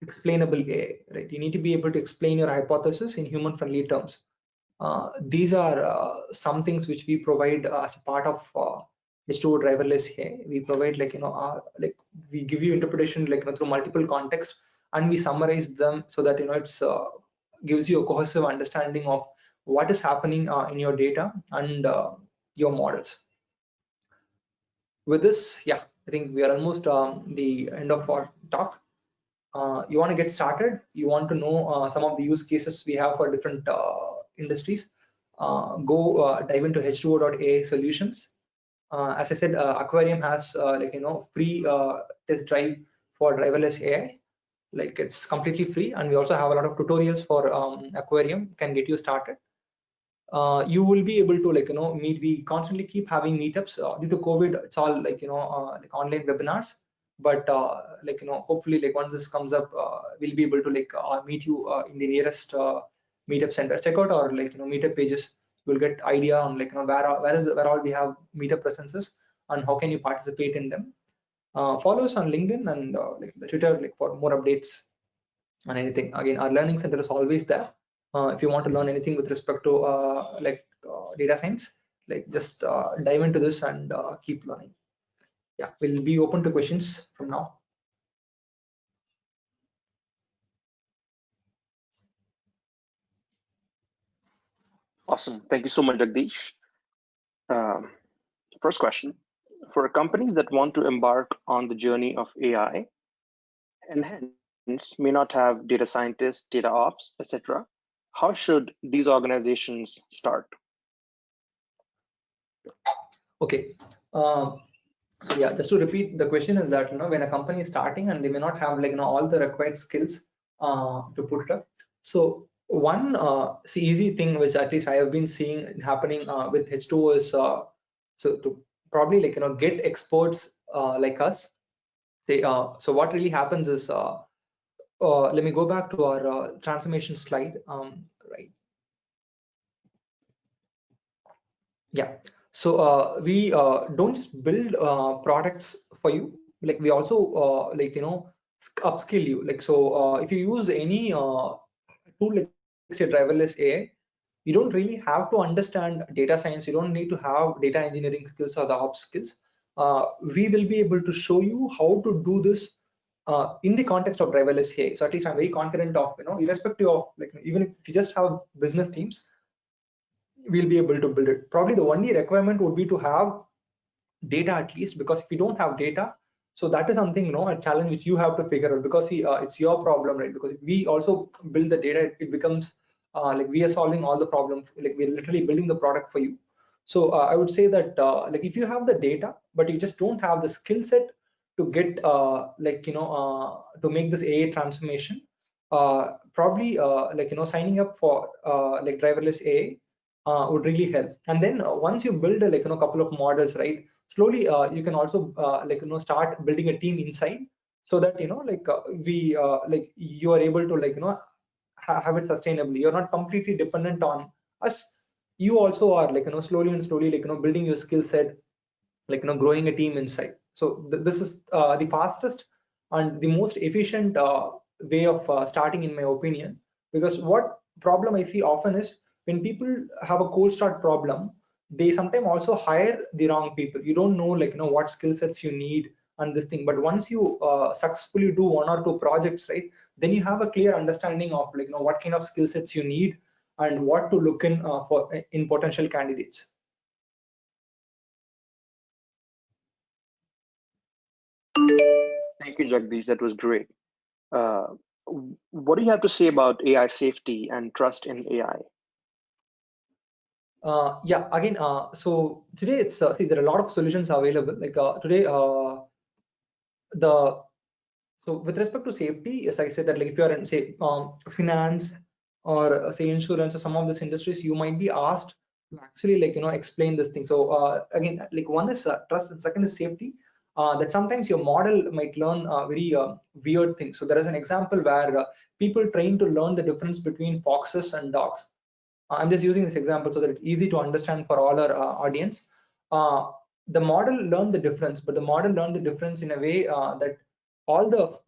explainable AI, right? You need to be able to explain your hypothesis in human friendly terms. These are some things which we provide as a part of H2O driverless AI. We provide like we give you interpretation through multiple contexts, and we summarize them so that it's gives you a cohesive understanding of what is happening in your data and your models. With this, yeah, I think we are almost the end of our talk. You want to get started, you want to know some of the use cases we have for different industries, go dive into H2O.ai solutions. As I said, Aquarium has free test drive for driverless AI. Like it's completely free, and we also have a lot of tutorials for Aquarium, can get you started. You will be able to meet. We constantly keep having meetups. Due to COVID, it's all like online webinars, but hopefully once this comes up, we'll be able to meet you in the nearest meetup center. Check out our meetup pages. You'll get idea on where all we have meetup presences and how can you participate in them. Follow us on LinkedIn and the Twitter for more updates on anything. Again, our learning center is always there. If you want to learn anything with respect to data science, just dive into this and keep learning. Yeah, we'll be open to questions from now. Awesome. Thank you so much, Jagadeesh. First question. For companies that want to embark on the journey of AI and hence may not have data scientists, data ops, etc., how should these organizations start? Okay. So yeah, just to repeat, the question is that when a company is starting and they may not have all the required skills to put it up. So one easy thing which at least I have been seeing happening with H2O is so to probably get experts like us. So what really happens is let me go back to our transformation slide. Right. Yeah. So we don't just build products for you. Like we also upskill you. So if you use any tool like say driverless AI, you don't really have to understand data science. You don't need to have data engineering skills or the ops skills. We will be able to show you how to do this in the context of driverless AI. So at least I'm very confident of irrespective of even if you just have business teams, we'll be able to build it. Probably the only requirement would be to have data at least, because if you don't have data, so that is something a challenge which you have to figure out, because it's your problem, right? Because if we also build the data, it becomes we are solving all the problems, we're literally building the product for you. So I would say that if you have the data but you just don't have the skill set to get to make this AI transformation, probably signing up for driverless AI would really help. And then once you build a couple of models, right, slowly you can also start building a team inside, so that you are able to have it sustainably. You're not completely dependent on us. You also are slowly and slowly building your skill set, growing a team inside. So this is the fastest and the most efficient way of starting, in my opinion. Because what problem I see often is when people have a cold start problem, they sometimes also hire the wrong people. You don't know what skill sets you need and this thing. But once you successfully do one or two projects, right, then you have a clear understanding of what kind of skill sets you need and what to look in for in potential candidates. Thank you, Jagadeesh. That was great. What do you have to say about AI safety and trust in AI? Yeah, again, so today it's see, there are a lot of solutions available. Today, so with respect to safety, as I said that if you are in say finance or say insurance or some of these industries, you might be asked to actually explain this thing. So again, one is trust and second is safety. That sometimes your model might learn very weird things. So there is an example where people trying to learn the difference between foxes and dogs. I'm just using this example so that it's easy to understand for all our audience. The model learned the difference, but the model learned the difference in a way that all the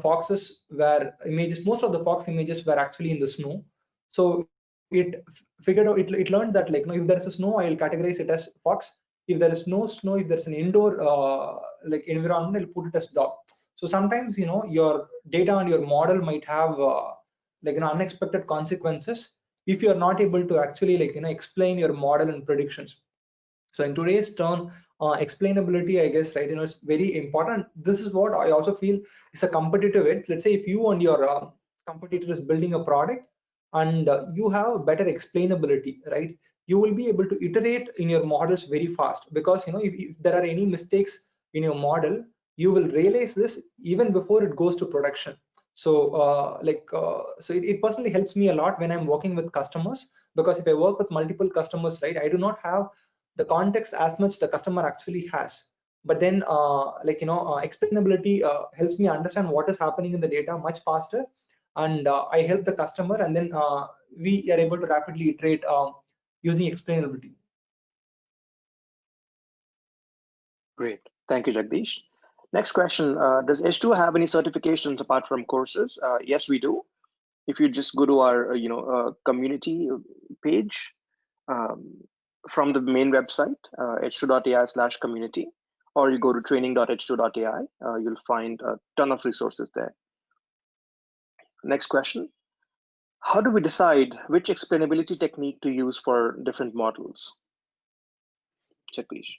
foxes were images. Most of the fox images were actually in the snow. So it figured out, it learned that if there is a snow, I'll categorize it as fox. If there is no snow, if there's an indoor like environment, I'll put it as dog. So sometimes your data and your model might have like unexpected consequences if you are not able to actually explain your model and predictions. So in today's turn, explainability, I guess, right, is very important. This is what I also feel is a competitive edge. Let's say if you and your competitor is building a product and you have better explainability, right, you will be able to iterate in your models very fast, because if there are any mistakes in your model, you will realize this even before it goes to production. So it personally helps me a lot when I'm working with customers, because if I work with multiple customers, right, I do not have the context as much the customer actually has. But then explainability helps me understand what is happening in the data much faster, and I help the customer, and then we are able to rapidly iterate using explainability. Great. Thank you, Jagdeesh. Next question, does H2O have any certifications apart from courses? Yes, we do. If you just go to our community page from the main website, h2.ai/community, or you go to training.h2.ai, you'll find a ton of resources there. Next question, how do we decide which explainability technique to use for different models? Jagdeesh.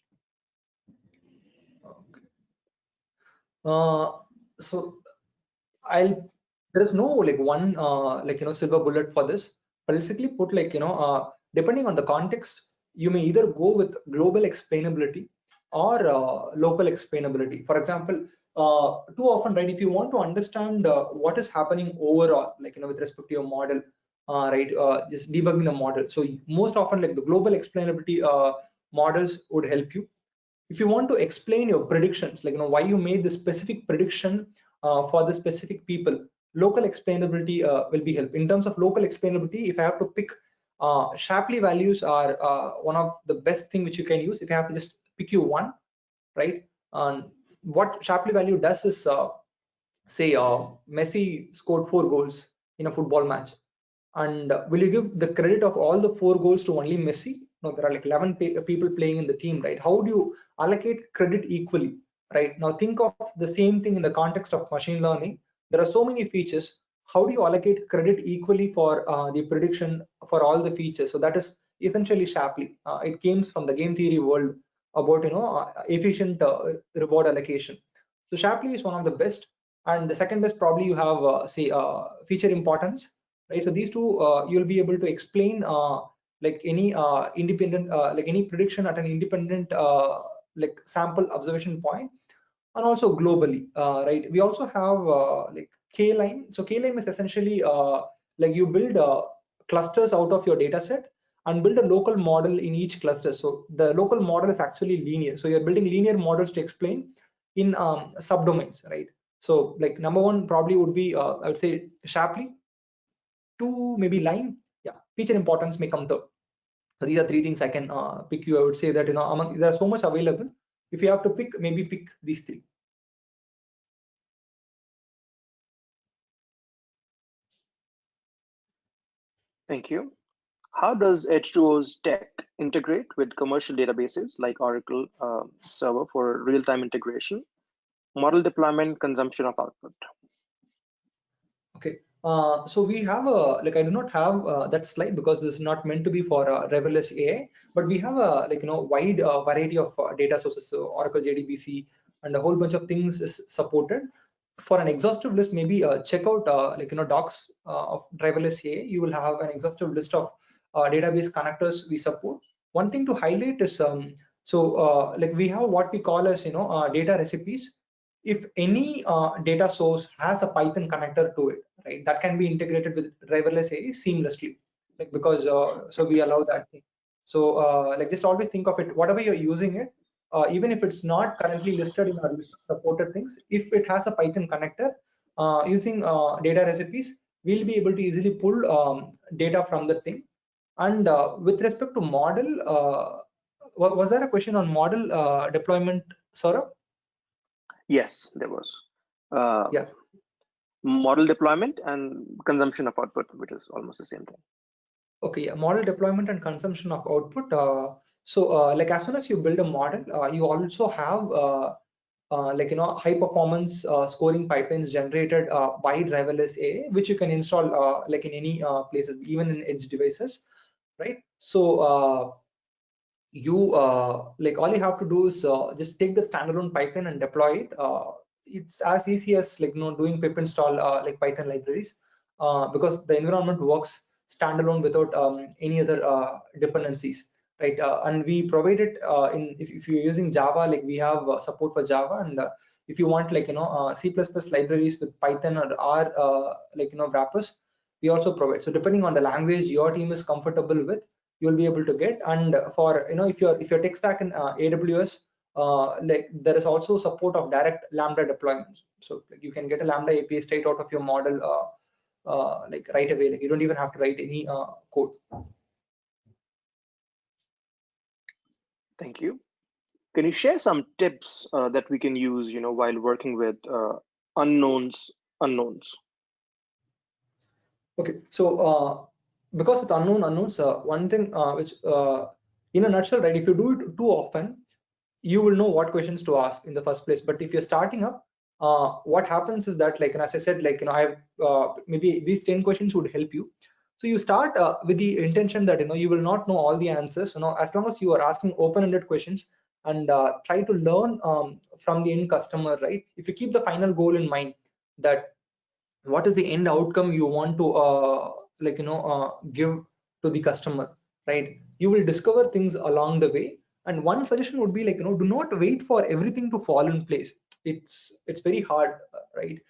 So there is no one silver bullet for this, but basically put depending on the context, you may either go with global explainability or local explainability. For example, too often, right, if you want to understand what is happening overall, with respect to your model, right, just debugging the model, so most often the global explainability models would help you. If you want to explain your predictions, why you made the specific prediction for the specific people, local explainability will be helpful. In terms of local explainability, if I have to pick, Shapley values are one of the best thing which you can use. If I have to just pick you one, right, what Shapley value does is say Messi scored 4 goals in a football match, and will you give the credit of all the 4 goals to only Messi? No, there are 11 people playing in the team, right? How do you allocate credit equally, right? Now think of the same thing in the context of machine learning. There are so many features. How do you allocate credit equally for the prediction for all the features? So that is essentially Shapley. It came from the game theory world about efficient reward allocation. So Shapley is one of the best, and the second best probably you have say feature importance, right? So these two you'll be able to explain any independent any prediction at an independent sample observation point, and also globally, right? We also have K-line. So K-line is essentially you build clusters out of your data set and build a local model in each cluster. So the local model is actually linear, so you're building linear models to explain in subdomains, right? So number one probably would be I would say Shapley. 2 maybe line. Yeah, feature importance may come third. So these are 3 things I can pick you. I would say that among there are so much available. If you have to pick, maybe pick these 3. Thank you. How does H2O's tech integrate with commercial databases like Oracle Server for real-time integration, model deployment, consumption of output? Okay. So we have a I do not have that slide because this is not meant to be for driverless AI, but we have a wide variety of data sources. So Oracle JDBC and a whole bunch of things is supported. For an exhaustive list, maybe check out docs of driverless AI. You will have an exhaustive list of database connectors we support. One thing to highlight is we have what we call as data recipes. If any data source has a Python connector to it, right, that can be integrated with driverless AI seamlessly, because so we allow that thing. So just always think of it, whatever you're using it, even if it's not currently listed in our list of supported things, if it has a Python connector, using data recipes, we'll be able to easily pull data from the thing. And with respect to model, was there a question on model deployment, Saurabh? Yes, there was. Yeah. Model deployment and consumption of output, which is almost the same thing. Okay, yeah, model deployment and consumption of output. So like as soon as you build a model, you also have high performance scoring pipelines generated by driverless AI, which you can install like in any places, even in edge devices, right? So you like all you have to do is just take the standalone pipeline and deploy it. It's as easy as like doing pip install like Python libraries, because the environment works standalone without any other dependencies, right? And we provide it in if you're using Java, like we have support for Java, and if you want like C++ libraries with Python or R wrappers, we also provide. So depending on the language your team is comfortable with, you'll be able to get. And for if your tech stack in AWS, like there is also support of direct Lambda deployments. So like, you can get a Lambda API straight out of your model like right away. Like you don't even have to write any code. Thank you. Can you share some tips that we can use, while working with unknowns? Okay, so because it's unknowns, one thing which in a nutshell, right? If you do it too often, you will know what questions to ask in the first place. But if you're starting up, what happens is that, like, and as I said, like, I have maybe these 10 questions would help you. So you start with the intention that you will not know all the answers. As long as you are asking open-ended questions and try to learn from the end customer, right? If you keep the final goal in mind, that what is the end outcome you want to give to the customer, right? You will discover things along the way. And one suggestion would be like, do not wait for everything to fall in place. It's very hard, right?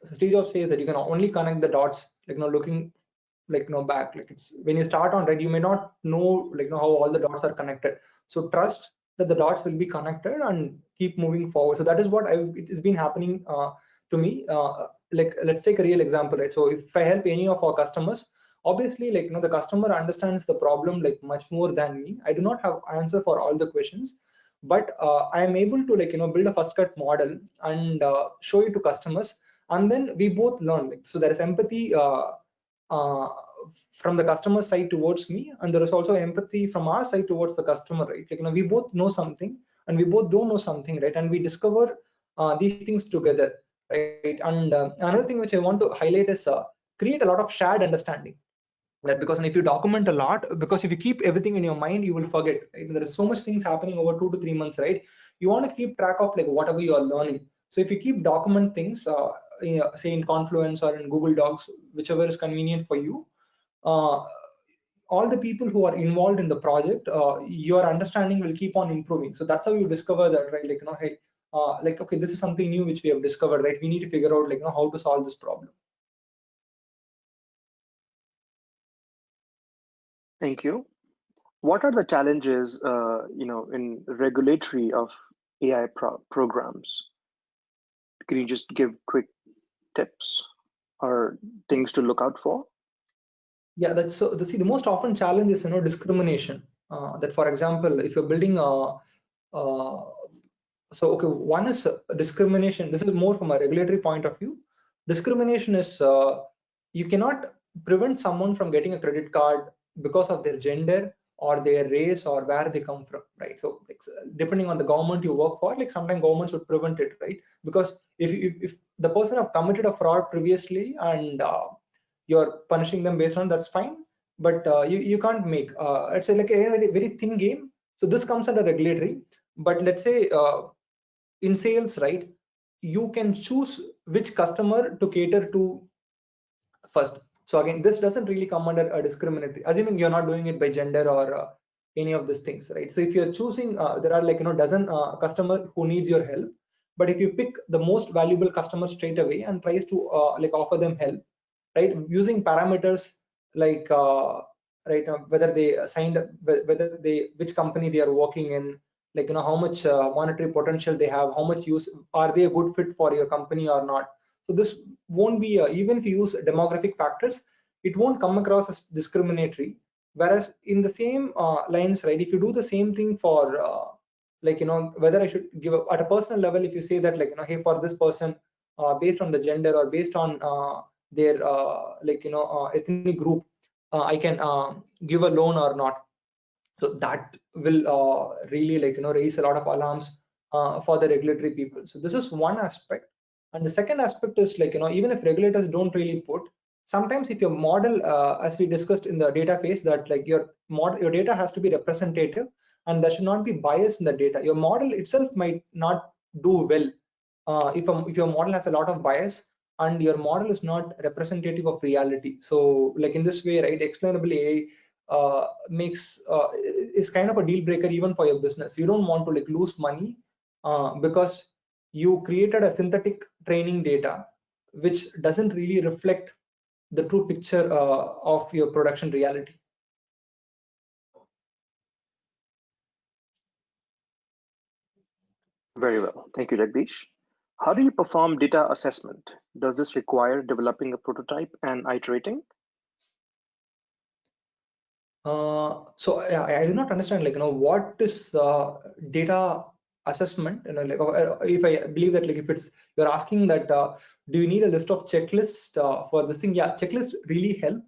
Steve Jobs says that you can only connect the dots like looking like back. Like it's when you start on, right, you may not know like how all the dots are connected. So trust that the dots will be connected and keep moving forward. So that is what it has been happening to me. Like let's take a real example, right? So if I help any of our customers, obviously like the customer understands the problem like much more than me. I do not have answer for all the questions, but I am able to like build a first cut model and show it to customers, and then we both learn. Like, so there is empathy uh, from the customer side towards me, and there is also empathy from our side towards the customer, right? Like we both know something and we both don't know something, right? And we discover these things together, right? And another thing which I want to highlight is create a lot of shared understanding. That because if you document a lot, because if you keep everything in your mind, you will forget, right? There is so much things happening over 2 to 3 months, right? You want to keep track of like whatever you are learning. So if you keep document things say in Confluence or in Google Docs, whichever is convenient for you, uh, all the people who are involved in the project, your understanding will keep on improving. So that's how you discover that, right? Like hey, like okay, this is something new which we have discovered, right? We need to figure out like how to solve this problem. Thank you. What are the challenges, in regulatory of AI programs? Can you just give quick tips or things to look out for? Yeah, that's so. The most often challenge is discrimination. That, for example, if you're building so okay, one is discrimination. This is more from a regulatory point of view. Discrimination is you cannot prevent someone from getting a credit card because of their gender or their race or where they come from, right? So like, depending on the government you work for, like sometimes governments would prevent it, right? Because if the person have committed a fraud previously and you're punishing them based on, that's fine, but you can't make it's like a very, very thin game. So this comes under regulatory. But let's say in sales, right, you can choose which customer to cater to first. So again, this doesn't really come under a discriminatory, assuming you're not doing it by gender or any of these things, right? So if you're choosing there are like dozen customer who needs your help, but if you pick the most valuable customer straight away and tries to like offer them help, right, using parameters like right, whether they signed, whether they, which company they are working in, like how much monetary potential they have, how much use, are they a good fit for your company or not. So this won't be even if you use demographic factors, it won't come across as discriminatory. Whereas in the same lines, right, if you do the same thing for like whether I should give up at a personal level, if you say that like hey, for this person based on the gender or based on their like ethnic group, I can give a loan or not. So that will really raise a lot of alarms for the regulatory people. So this is one aspect. And the second aspect is even if regulators don't really put, sometimes if your model, as we discussed in the data phase, that your data has to be representative and there should not be bias in the data. Your model itself might not do well if your model has a lot of bias and your model is not representative of reality. So in this way, right, explainable AI makes is kind of a deal breaker even for your business. You don't want to lose money because you created a synthetic training data which doesn't really reflect the true picture of your production reality. Very well. Thank you, Jagadeesh. How do you perform data assessment? Does this require developing a prototype and iterating? So I do not understand what is data assessment, if I believe that if it's you're asking that do you need a list of checklists for this thing? Yeah, checklists really help,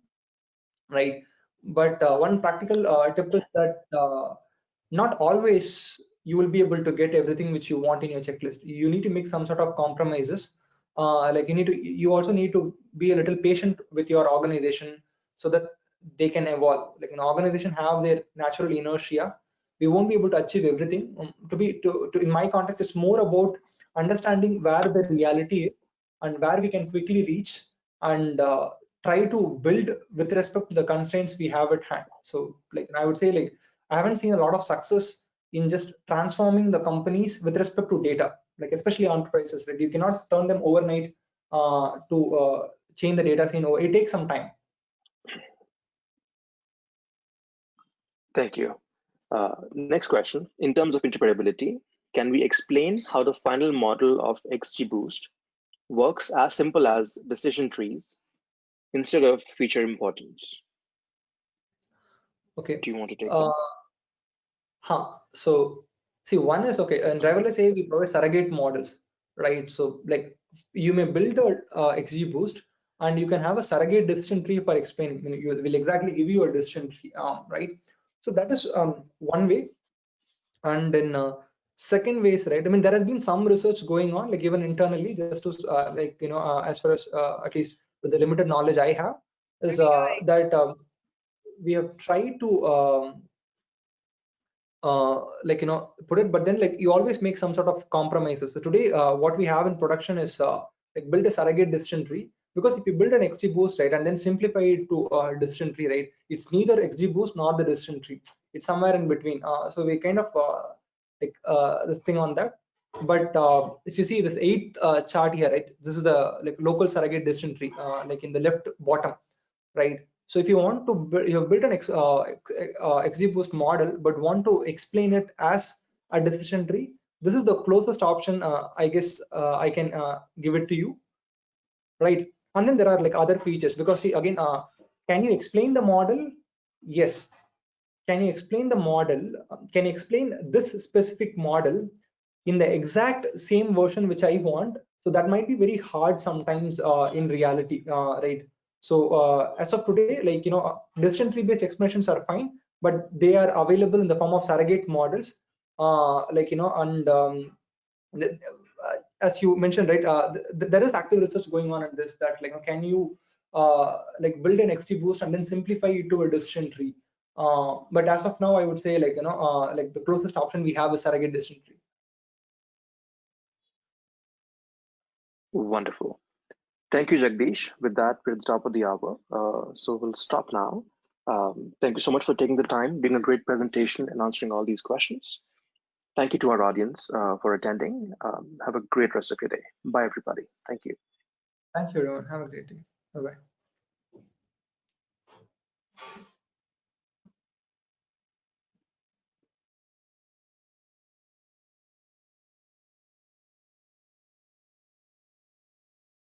right? But one practical tip is that not always you will be able to get everything which you want in your checklist. You need to make some sort of compromises. You also need to be a little patient with your organization so that they can evolve. Like an organization have their natural inertia. We won't be able to achieve everything. In my context, it's more about understanding where the reality is and where we can quickly reach, and try to build with respect to the constraints we have at hand. So I would say I haven't seen a lot of success in just transforming the companies with respect to data, especially enterprises. Right? You cannot turn them overnight to change the data scene. It takes some time. Thank you. Next question. In terms of interpretability, can we explain how the final model of XGBoost works as simple as decision trees instead of feature importance? Okay. Do you want to take that? So see, one is okay. In driverless AI, we provide surrogate models, right? So you may build a XGBoost, and you can have a surrogate decision tree for explaining. You will exactly give you a decision tree, right? So that is one way. And then second way is, right, I mean, there has been some research going on, even internally, just to as far as at least with the limited knowledge I have, is that we have tried to put it, but then you always make some sort of compromises. So today what we have in production is build a surrogate decision tree, because if you build an XGBoost, right, and then simplify it to a decision tree, right, it's neither XGBoost nor the decision tree, it's somewhere in between. So we kind of this thing on that. But if you see this 8th chart here, right, this is the local surrogate decision tree, in the left bottom, right? So if you want to build, you have built an XGBoost model, but want to explain it as a decision tree, this is the closest option, I guess I can give it to you, right? And then there are other features, because see, again, can you explain the model? Yes. Can you explain the model? Can you explain this specific model in the exact same version which I want? So that might be very hard sometimes in reality, right? So as of today, decision tree based explanations are fine, but they are available in the form of surrogate models, and as you mentioned, right, there is active research going on in this, that can you build an XGBoost and then simplify it to a decision tree? But as of now, I would say the closest option we have is surrogate decision tree. Wonderful. Thank you, Jagadeesh. With that, we're at the top of the hour. So we'll stop now. Thank you so much for taking the time, doing a great presentation and answering all these questions. Thank you to our audience for attending. Have a great rest of your day. Bye, everybody. Thank you. Thank you, everyone. Have a great day. Bye-bye.